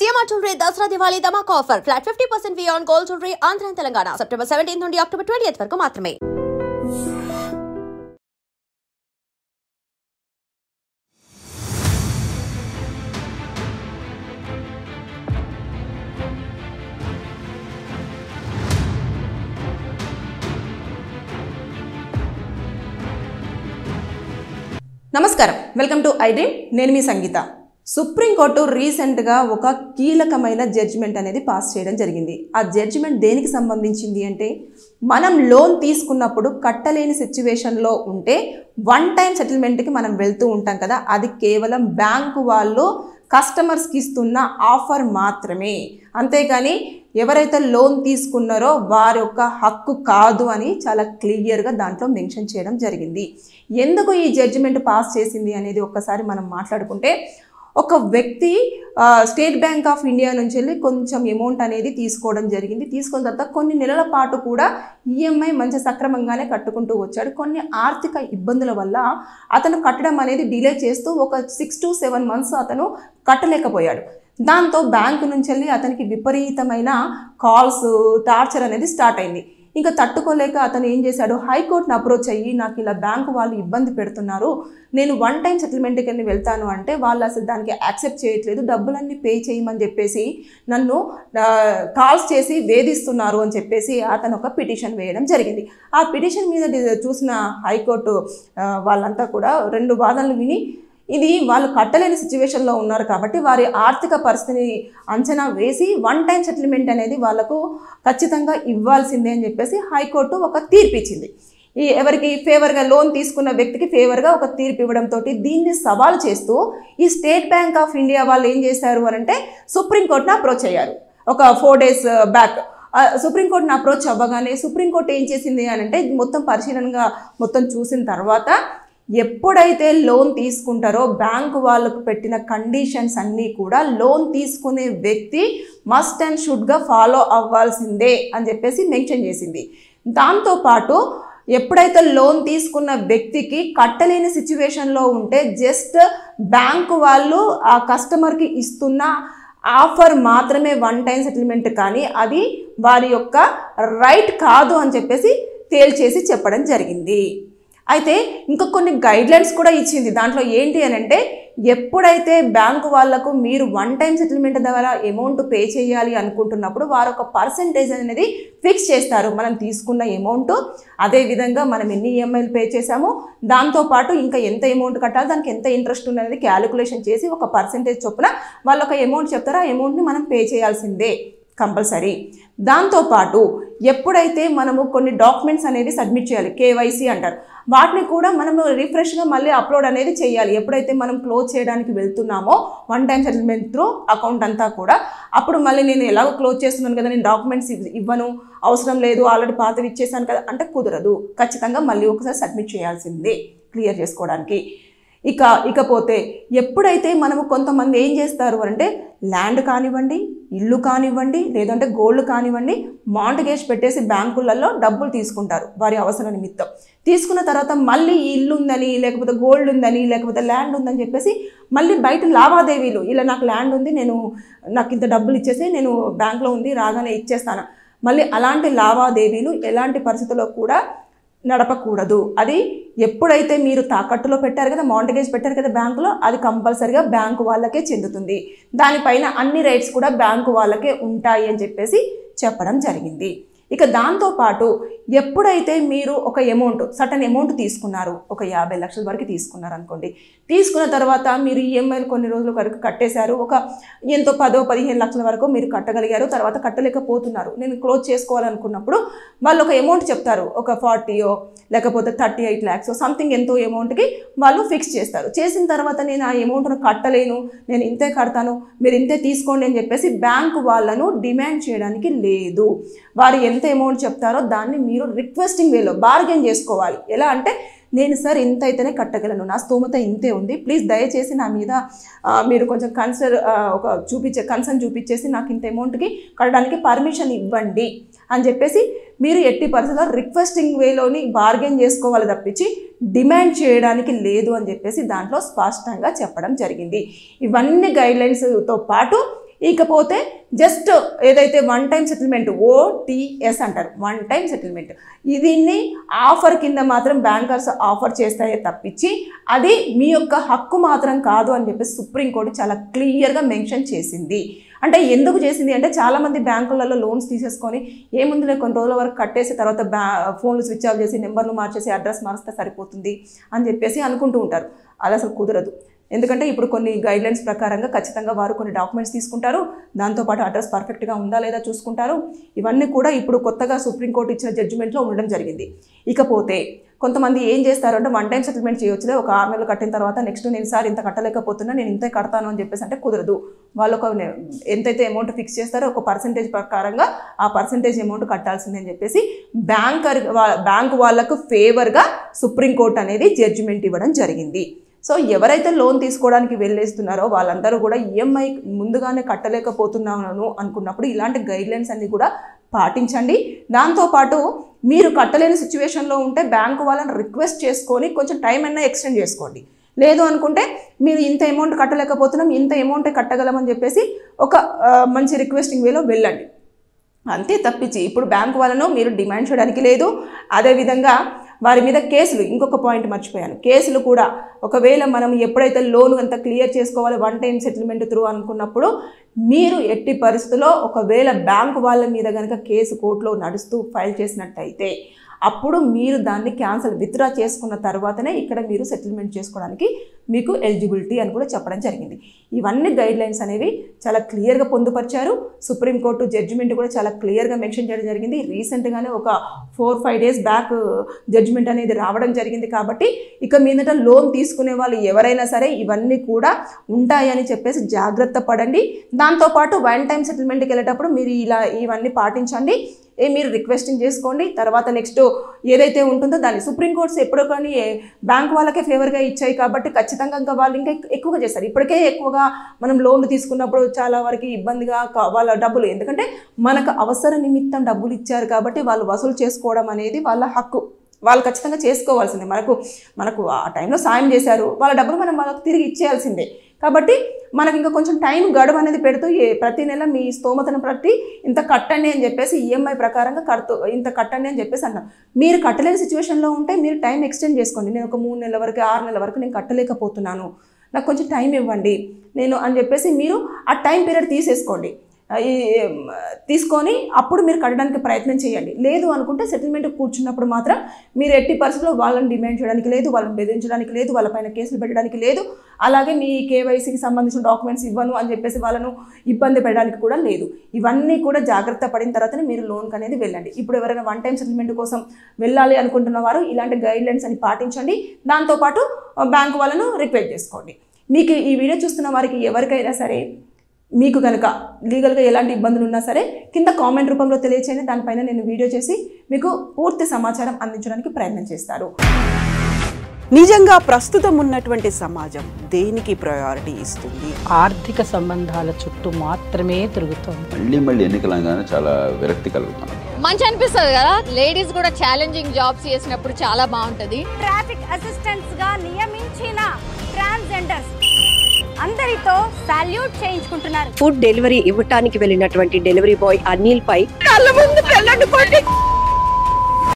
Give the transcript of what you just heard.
GMR Jewelry Dasra Diwali Dhamak offer. Flat 50% fee on gold jewelry Andhra and Telangana. September 17th నుండి October 20th వరకు మాత్రమే. నమస్కారం, welcome to I dream. నేను మీ సంగీత. Supreme court రీసెంట్గా ఒక కీలకమైన జడ్జిమెంట్ అనేది పాస్ చేయడం జరిగింది. ఆ జడ్జిమెంట్ దేనికి సంబంధించింది అంటే, మనం లోన్ తీసుకున్నప్పుడు కట్టలేని సిచ్యువేషన్లో ఉంటే వన్ టైం సెటిల్మెంట్కి మనం వెళ్తూ ఉంటాం కదా, అది కేవలం బ్యాంకు వాళ్ళు కస్టమర్స్కి ఇస్తున్న ఆఫర్ మాత్రమే, అంతేగాని ఎవరైతే లోన్ తీసుకున్నారో వారి యొక్క హక్కు కాదు అని చాలా క్లియర్గా దాంట్లో మెన్షన్ చేయడం జరిగింది. ఎందుకు ఈ జడ్జిమెంట్ పాస్ చేసింది అనేది ఒక్కసారి మనం మాట్లాడుకుంటే, ఒక వ్యక్తి స్టేట్ బ్యాంక్ ఆఫ్ ఇండియా నుంచి వెళ్ళి కొంచెం అమౌంట్ అనేది తీసుకోవడం జరిగింది. తీసుకున్న తర్వాత కొన్ని నెలల పాటు కూడా ఈఎంఐ మంచి సక్రమంగానే కట్టుకుంటూ వచ్చాడు. కొన్ని ఆర్థిక ఇబ్బందుల వల్ల అతను కట్టడం అనేది డిలే చేస్తూ ఒక 6 to 7 months అతను కట్టలేకపోయాడు. దాంతో బ్యాంకు నుంచి వెళ్ళి అతనికి విపరీతమైన కాల్స్, టార్చర్ అనేది స్టార్ట్ అయింది. ఇంకా తట్టుకోలేక అతను ఏం చేశాడు, హైకోర్టుని అప్రోచ్ అయ్యి, నాకు ఇలా బ్యాంకు వాళ్ళు ఇబ్బంది పెడుతున్నారు, నేను వన్ టైం సెటిల్మెంట్కి వెళ్ళి వెళ్తాను అంటే వాళ్ళు అసలు దానికి యాక్సెప్ట్ చేయట్లేదు, డబ్బులన్నీ పే చేయమని చెప్పేసి నన్ను కాల్స్ చేసి వేధిస్తున్నారు అని చెప్పేసి అతను ఒక పిటిషన్ వేయడం జరిగింది. ఆ పిటిషన్ మీద చూసిన హైకోర్టు వాళ్ళంతా కూడా 2 వాదనలు విని, ఇది వాళ్ళు కట్టలేని సిచ్యువేషన్లో ఉన్నారు కాబట్టి వారి ఆర్థిక పరిస్థితిని అంచనా వేసి వన్ టైం సెటిల్మెంట్ అనేది వాళ్ళకు ఖచ్చితంగా ఇవ్వాల్సిందే అని చెప్పేసి హైకోర్టు ఒక తీర్పు ఇచ్చింది. ఈ ఎవరికి ఫేవర్గా, లోన్ తీసుకున్న వ్యక్తికి ఫేవర్గా ఒక తీర్పు ఇవ్వడంతో దీన్ని సవాల్ చేస్తూ ఈ స్టేట్ బ్యాంక్ ఆఫ్ ఇండియా వాళ్ళు ఏం చేశారు అంటే, సుప్రీంకోర్టును అప్రోచ్ అయ్యారు. ఒక 4 days బ్యాక్ సుప్రీంకోర్టును అప్రోచ్ అవ్వగానే సుప్రీంకోర్టు ఏం చేసింది అని అంటే, మొత్తం పరిశీలనగా మొత్తం చూసిన తర్వాత, ఎప్పుడైతే లోన్ తీసుకుంటారో బ్యాంకు వాళ్ళకు పెట్టిన కండిషన్స్ అన్నీ కూడా లోన్ తీసుకునే వ్యక్తి మస్ట్ అండ్ షుడ్గా ఫాలో అవ్వాల్సిందే అని చెప్పేసి మెన్షన్ చేసింది. దాంతోపాటు ఎప్పుడైతే లోన్ తీసుకున్న వ్యక్తికి కట్టలేని సిచ్యువేషన్లో ఉంటే జస్ట్ బ్యాంకు వాళ్ళు ఆ కస్టమర్కి ఇస్తున్న ఆఫర్ మాత్రమే వన్ టైం సెటిల్మెంట్, కానీ అది వారి యొక్క రైట్ కాదు అని చెప్పేసి తేల్చేసి చెప్పడం జరిగింది. అయితే ఇంకా కొన్ని గైడ్లైన్స్ కూడా ఇచ్చింది. దాంట్లో ఏంటి అని అంటే, ఎప్పుడైతే బ్యాంకు వాళ్లకు మీరు వన్ టైం సెటిల్మెంట్ ద్వారా అమౌంట్ పే చేయాలి అనుకుంటున్నప్పుడు వారు ఒక పర్సెంటేజ్ అనేది ఫిక్స్ చేస్తారు. మనం తీసుకున్న అమౌంట్, అదేవిధంగా మనం ఎన్ని ఈఎంఐలు పే చేసామో దాంతోపాటు ఇంకా ఎంత అమౌంట్ కట్టాలి, దానికి ఎంత ఇంట్రెస్ట్ ఉన్నది క్యాలిక్యులేషన్ చేసి ఒక పర్సెంటేజ్ చొప్పున వాళ్ళు ఒక అమౌంట్ చెప్తారో ఆ అమౌంట్ని మనం పే చేయాల్సిందే కంపల్సరీ. దాంతోపాటు ఎప్పుడైతే మనము కొన్ని డాక్యుమెంట్స్ అనేవి సబ్మిట్ చేయాలి, కేవైసీ అంటారు, వాటిని కూడా మనము రిఫ్రెష్గా మళ్ళీ అప్లోడ్ అనేది చేయాలి. ఎప్పుడైతే మనం క్లోజ్ చేయడానికి వెళ్తున్నామో one time settlement through account అంతా కూడా, అప్పుడు మళ్ళీ నేను ఎలాగో క్లోజ్ చేస్తున్నాను కదా, నేను డాక్యుమెంట్స్ ఇవ్వను, అవసరం లేదు, ఆల్రెడీ పాతవి ఇచ్చేసాను కదా అంటే కుదరదు. ఖచ్చితంగా మళ్ళీ ఒకసారి సబ్మిట్ చేయాల్సిందే క్లియర్ చేసుకోవడానికి. ఇకపోతే ఎప్పుడైతే మనము కొంతమంది ఏం చేస్తారు అంటే, ల్యాండ్ కానివ్వండి, ఇల్లు కానివ్వండి, లేదంటే గోల్డ్ కానివ్వండి, మార్ట్గేజ్ పెట్టేసి బ్యాంకులలో డబ్బులు తీసుకుంటారు వారి అవసరం నిమిత్తం. తీసుకున్న తర్వాత మళ్ళీ ఈ ఇల్లు ఉందని, లేకపోతే గోల్డ్ ఉందని, లేకపోతే ల్యాండ్ ఉందని చెప్పేసి మళ్ళీ బయట లావాదేవీలు, ఇలా నాకు ల్యాండ్ ఉంది, నాకు ఇంత డబ్బులు ఇచ్చేసి నేను బ్యాంకులో ఉంది రాగానే ఇచ్చేస్తాను, మళ్ళీ అలాంటి లావాదేవీలు ఎలాంటి పరిస్థితుల్లో కూడా నడపకూడదు. అది ఎప్పుడైతే మీరు తాకట్టులో పెట్టారు కదా, మార్ట్గేజ్ పెట్టారు కదా బ్యాంకులో, అది కంపల్సరిగా బ్యాంకు వాళ్ళకే చెందుతుంది. దానిపైన అన్ని రైట్స్ కూడా బ్యాంకు వాళ్ళకే ఉంటాయి అని చెప్పేసి చెప్పడం జరిగింది. ఇక దాంతోపాటు ఎప్పుడైతే మీరు ఒక అమౌంట్, సర్టన్ అమౌంట్ తీసుకున్నారు, ఒక 50 లక్షల వరకు తీసుకున్నారు అనుకోండి, తీసుకున్న తర్వాత మీరు ఈఎంఐలు కొన్ని రోజుల వరకు కట్టేశారు, ఒక ఎంతో 10-15 లక్షల వరకు మీరు కట్టగలిగారు, తర్వాత కట్టలేకపోతున్నారు, నేను క్లోజ్ చేసుకోవాలనుకున్నప్పుడు వాళ్ళు ఒక అమౌంట్ చెప్తారు, ఒక 40 లేకపోతే 38 lakhs సంథింగ్ ఎంతో అమౌంట్కి వాళ్ళు ఫిక్స్ చేస్తారు. చేసిన తర్వాత నేను ఆ అమౌంట్ను కట్టలేను, నేను ఇంతే కడతాను, మీరు ఇంతే తీసుకోండి అని చెప్పేసి బ్యాంకు వాళ్ళను డిమాండ్ చేయడానికి లేదు. వారు ఎంత అమౌంట్ చెప్తారో దాన్ని మీరు రిక్వెస్టింగ్ వేలో బార్గెన్ చేసుకోవాలి. ఎలా అంటే, నేను సార్ ఇంత అయితేనే కట్టగలను, నా స్తోమత ఇంతే ఉంది, ప్లీజ్ దయచేసి నా మీద మీరు కొంచెం కన్సర్న్ చూపించేసి నాకు ఇంత అమౌంట్కి కట్టడానికి పర్మిషన్ ఇవ్వండి అని చెప్పేసి మీరు ఎట్టి పరిస్థితుల్లో రిక్వెస్టింగ్ వేలోని బార్గెన్ చేసుకోవాలి తప్పించి డిమాండ్ చేయడానికి లేదు అని చెప్పేసి దాంట్లో స్పష్టంగా చెప్పడం జరిగింది. ఇవన్నీ గైడ్లైన్స్తో పాటు ఇకపోతే జస్ట్ ఏదైతే వన్ టైం సెటిల్మెంట్ OTS అంటారు, వన్ టైం సెటిల్మెంట్, దీన్ని ఆఫర్ కింద మాత్రం బ్యాంకర్స్ ఆఫర్ చేస్తాయే తప్పించి అది మీ యొక్క హక్కు మాత్రం కాదు అని చెప్పేసి సుప్రీంకోర్టు చాలా క్లియర్గా మెన్షన్ చేసింది. అంటే ఎందుకు చేసింది అంటే చాలామంది బ్యాంకులలో లోన్స్ తీసేసుకొని ఏముందిలే కొన్ని రోజుల వరకు కట్టేసి తర్వాత ఫోన్లు స్విచ్ ఆఫ్ చేసి నెంబర్లు మార్చేసి అడ్రస్ మారిస్తే సరిపోతుంది అని చెప్పేసి అనుకుంటూ ఉంటారు. అది అసలు కుదరదు. ఎందుకంటే ఇప్పుడు కొన్ని గైడ్లైన్స్ ప్రకారంగా ఖచ్చితంగా వారు కొన్ని డాక్యుమెంట్స్ తీసుకుంటారు, దాంతోపాటు అడ్రస్ పర్ఫెక్ట్గా ఉందా లేదా చూసుకుంటారు. ఇవన్నీ కూడా ఇప్పుడు కొత్తగా సుప్రీంకోర్టు ఇచ్చిన జడ్జిమెంట్లో ఉండడం జరిగింది. ఇకపోతే కొంతమంది ఏం చేస్తారు అంటే వన్ టైం సెటిల్మెంట్ చేయొచ్చులే, ఒక 6 నెలలు కట్టిన తర్వాత నెక్స్ట్ నేను సార్ ఇంత కట్టలేకపోతున్నా, నేను ఇంతే కడతాను అని చెప్పేసి అంటే కుదరదు. వాళ్ళు ఒక ఎంతైతే అమౌంట్ ఫిక్స్ చేస్తారో ఒక పర్సెంటేజ్ ప్రకారంగా ఆ పర్సెంటేజ్ అమౌంట్ కట్టాల్సిందే అని చెప్పేసి బ్యాంకు వాళ్ళకు ఫేవర్గా సుప్రీంకోర్టు అనేది జడ్జిమెంట్ ఇవ్వడం జరిగింది. సో ఎవరైతే లోన్ తీసుకోవడానికి వెళ్ళేస్తున్నారో వాళ్ళందరూ కూడా ఈఎంఐ ముందుగానే కట్టలేకపోతున్నాను అనుకున్నప్పుడు ఇలాంటి గైడ్లైన్స్ అన్నీ కూడా పాటించండి. దాంతోపాటు మీరు కట్టలేని సిచ్యువేషన్లో ఉంటే బ్యాంకు వాళ్ళని రిక్వెస్ట్ చేసుకొని కొంచెం టైం అయినా ఎక్స్టెండ్ చేసుకోండి. లేదు అనుకుంటే మీరు ఇంత అమౌంట్ కట్టలేకపోతున్నాం, ఇంత అమౌంటే కట్టగలమని చెప్పేసి ఒక మంచి రిక్వెస్టింగ్ వేలో వెళ్ళండి. అంతే తప్పించి ఇప్పుడు బ్యాంకు వాళ్ళను మీరు డిమాండ్ చేయడానికి లేదు. అదేవిధంగా వారి మీద కేసులు, ఇంకొక పాయింట్ మర్చిపోయాను, కేసులు కూడా ఒకవేళ మనం ఎప్పుడైతే లోన్ అంతా క్లియర్ చేసుకోవాలి వన్ టైం సెటిల్మెంట్ త్రూ అనుకున్నప్పుడు మీరు ఎట్టి పరిస్థితుల్లో ఒకవేళ బ్యాంకు వాళ్ళ మీద కనుక కేసు కోర్టులో నడుస్తూ ఫైల్ చేసినట్టయితే అప్పుడు మీరు దాన్ని క్యాన్సిల్ విత్డ్రా చేసుకున్న తర్వాతనే ఇక్కడ మీరు సెటిల్మెంట్ చేసుకోవడానికి మీకు ఎలిజిబిలిటీ అని కూడా చెప్పడం జరిగింది. ఇవన్నీ గైడ్లైన్స్ అనేవి చాలా క్లియర్గా పొందుపరిచారు. సుప్రీంకోర్టు జడ్జిమెంట్ కూడా చాలా క్లియర్గా మెన్షన్ చేయడం జరిగింది. రీసెంట్గానే ఒక 4-5 డేస్ బ్యాక్ జడ్జిమెంట్ అనేది రావడం జరిగింది. కాబట్టి ఇక మీదట లోన్ తీసుకునే వాళ్ళు ఎవరైనా సరే ఇవన్నీ కూడా ఉంటాయని చెప్పేసి జాగ్రత్త పడండి. దాంతోపాటు వన్ టైం సెటిల్మెంట్కి వెళ్ళేటప్పుడు మీరు ఇవన్నీ పాటించండి. మీరు రిక్వెస్టింగ్ చేసుకోండి. తర్వాత నెక్స్ట్ ఏదైతే ఉంటుందో దాన్ని సుప్రీంకోర్ట్స్ ఎప్పుడో కానీ బ్యాంక్ వాళ్ళకే ఫేవర్గా ఇచ్చాయి కాబట్టి ఖచ్చితంగా ఇంకా వాళ్ళు ఇంకా ఎక్కువగా చేస్తారు. ఇప్పటికే ఎక్కువగా మనం లోన్లు తీసుకున్నప్పుడు చాలా వరకు ఇబ్బందిగా వాళ్ళ డబ్బులు, ఎందుకంటే మనకు అవసర నిమిత్తం డబ్బులు ఇచ్చారు కాబట్టి వాళ్ళు వసూలు చేసుకోవడం అనేది వాళ్ళ హక్కు, వాళ్ళు ఖచ్చితంగా చేసుకోవాల్సిందే. మనకు ఆ టైంలో సాయం చేశారు, వాళ్ళ డబ్బులు మనం వాళ్ళకి తిరిగి ఇచ్చేయాల్సిందే. కాబట్టి మనకి ఇంకా కొంచెం టైం గడువు అనేది పెడుతూ ప్రతి నెల మీ స్తోమతను బట్టి ఇంత కట్టండి అని చెప్పేసి ఈఎంఐ ప్రకారంగా ఇంత కట్టండి అని చెప్పేసి అన్నారు. మీరు కట్టలేని సిచ్యువేషన్లో ఉంటే మీరు టైం ఎక్స్టెండ్ చేసుకోండి. నేను ఒక 3 నెలల వరకు 6 నెలల వరకు నేను కట్టలేకపోతున్నాను, నాకు కొంచెం టైం ఇవ్వండి నేను అని చెప్పేసి మీరు ఆ టైం పీరియడ్ తీసుకొని అప్పుడు మీరు కట్టడానికి ప్రయత్నం చేయండి. లేదు అనుకుంటే సెటిల్మెంట్ కూర్చున్నప్పుడు మాత్రం మీరు ఎట్టి పరిస్థితుల్లో వాళ్ళని డిమాండ్ చేయడానికి లేదు, వాళ్ళని బెదిరించడానికి లేదు, వాళ్ళపైన కేసులు పెట్టడానికి లేదు. అలాగే మీ కేవైసీకి సంబంధించిన డాక్యుమెంట్స్ ఇవ్వను అని చెప్పేసి వాళ్ళను ఇబ్బంది పెట్టడానికి కూడా లేదు. ఇవన్నీ కూడా జాగ్రత్త పడిన తర్వాతనే మీరు లోన్కి అనేది వెళ్ళండి. ఇప్పుడు ఎవరైనా వన్ టైం సెటిల్మెంట్ కోసం వెళ్ళాలి అనుకుంటున్న వారు ఇలాంటి గైడ్లైన్స్ అని పాటించండి. దాంతోపాటు బ్యాంకు వాళ్ళను రిక్వెస్ట్ చేసుకోండి. మీకు ఈ వీడియో చూస్తున్న వారికి ఎవరికైనా సరే మీకు కనుక లీగల్గా ఎలాంటి ఇబ్బందులు ఉన్నా సరే కింద కామెంట్ రూపంలో తెలియచేయండి. దానిపైన నేను వీడియో చేసి మీకు పూర్తి సమాచారం అందించడానికి ప్రయత్నం చేస్తాను. నిజంగా ప్రస్తుతం ఉన్నటువంటి సమాజం దేనికి ప్రయారిటీ ఇస్తుంది? ఆర్థిక సంబంధాల చుట్టూ మాత్రమే తిరుగుతుంది. మళ్ళీ ఎన్నికలంగానే చాలా విరక్తి కలుగుతాం. మంచి అనిపిస్తుంది కదా, లేడీస్ కూడా ఛాలెంజింగ్ జాబ్స్ చేసినప్పుడు చాలా బాగుంటది. ట్రాఫిక్ అసిస్టెంట్స్ గా నియమించిన ట్రాన్స్జెండర్స్ అందరితో సాల్యూట్ చేయించుకుంటున్నారు. ఫుడ్ డెలివరీ ఇవ్వటానికి వెళ్ళినటువంటి డెలివరీ బాయ్ అనిల్ పై కళ్ళ ముందు పెళ్ళండి కొట్టి